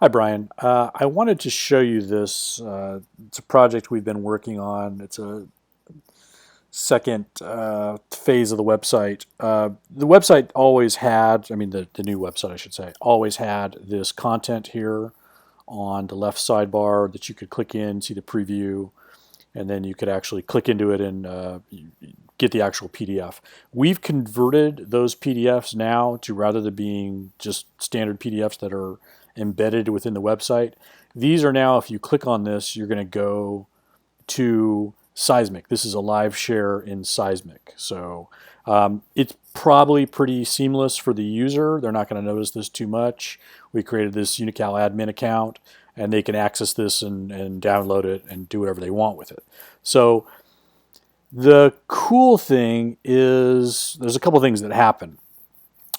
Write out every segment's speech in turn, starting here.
Hi, Brian. I wanted to show you this. It's a project we've been working on. It's a second phase of the website. The website always had, the new website, I should say, always had this content here on the left sidebar that you could click in, see the preview, and then you could actually click into it and get the actual PDF. We've converted those PDFs now to, rather than being just standard PDFs that are embedded within the website, these are now, if you click on this, you're going to go to Seismic. This is a live share in Seismic. So it's probably pretty seamless for the user. They're not going to notice this too much. We created this Unical admin account, and they can access this and download it and do whatever they want with it. So the cool thing is there's a couple things that happen,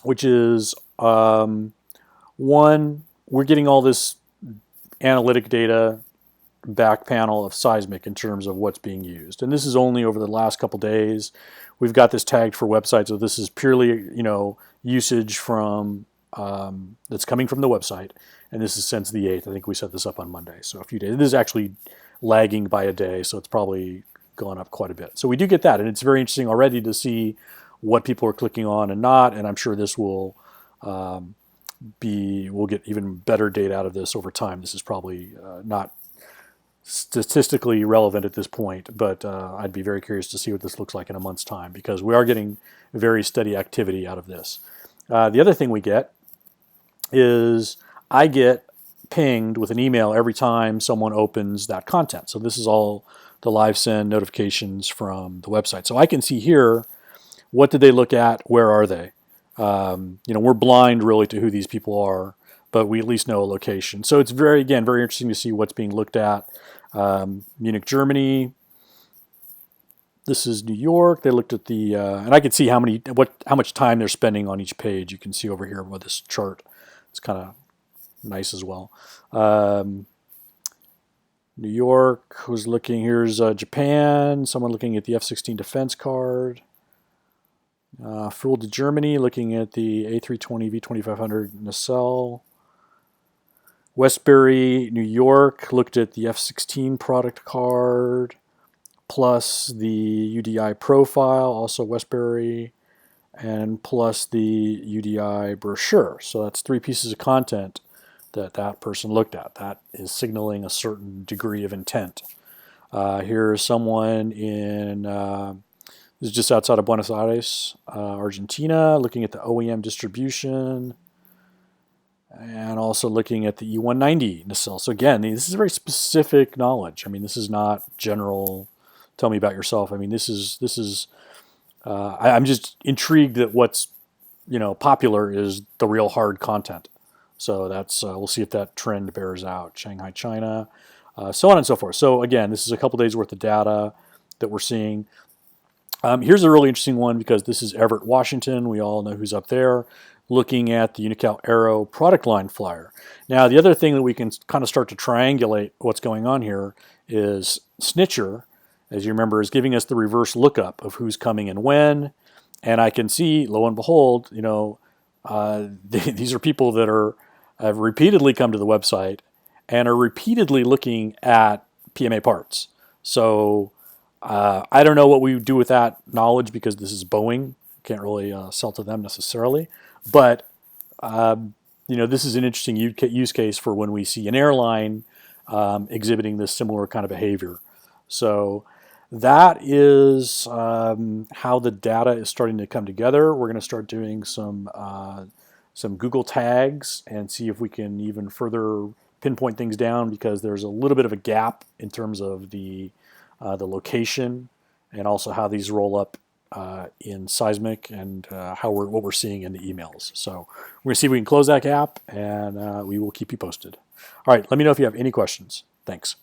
which is one, we're getting all this analytic data back panel of Seismic in terms of what's being used. And this is only over the last couple days. We've got this tagged for websites, so this is purely, usage from that's coming from the website. And this is since the 8th. I think we set this up on Monday, so a few days. This is actually lagging by a day, so it's probably gone up quite a bit. So we do get that, and it's very interesting already to see what people are clicking on and not, and I'm sure this will we'll get even better data out of this over time. This is probably not statistically relevant at this point, but I'd be very curious to see what this looks like in a month's time, because we are getting very steady activity out of this. The other thing we get is I get pinged with an email every time someone opens that content. So this is all the live send notifications from the website. So I can see here, what did they look at? Where are they? We're blind really to who these people are, but we at least know a location. So it's very interesting to see what's being looked at. Munich, Germany. This is New York. They looked at the, and I can see how much time they're spending on each page. You can see over here with this chart. It's kind of nice as well. New York was looking. Here's Japan. Someone looking at the F-16 defense card. Flew to Germany, looking at the A320 V2500 nacelle. Westbury, New York, looked at the F-16 product card, plus the UDI profile, also Westbury, and plus the UDI brochure. So that's 3 pieces of content that person looked at. That is signaling a certain degree of intent. Here's someone in, this is just outside of Buenos Aires, Argentina, looking at the OEM distribution, and also looking at the E190 nacelle. So again, this is very specific knowledge. This is not general, tell me about yourself. This is I'm just intrigued that what's popular is the real hard content. So that's we'll see if that trend bears out. Shanghai, China, so on and so forth. So again, this is a couple days worth of data that we're seeing. Here's a really interesting one, because this is Everett, Washington. We all know who's up there, looking at the Unical Aero product line flyer. Now, the other thing that we can kind of start to triangulate what's going on here is Snitcher, as you remember, is giving us the reverse lookup of who's coming and when. And I can see, lo and behold, these are people that have repeatedly come to the website and are repeatedly looking at PMA parts. So I don't know what we would do with that knowledge, because this is Boeing. Can't really sell to them necessarily. But this is an interesting use case for when we see an airline exhibiting this similar kind of behavior. So that is how the data is starting to come together. We're going to start doing some Google tags and see if we can even further pinpoint things down, because there's a little bit of a gap in terms of the location, and also how these roll up in Seismic, and what we're seeing in the emails. So we're going to see if we can close that gap, and we will keep you posted. All right, let me know if you have any questions. Thanks.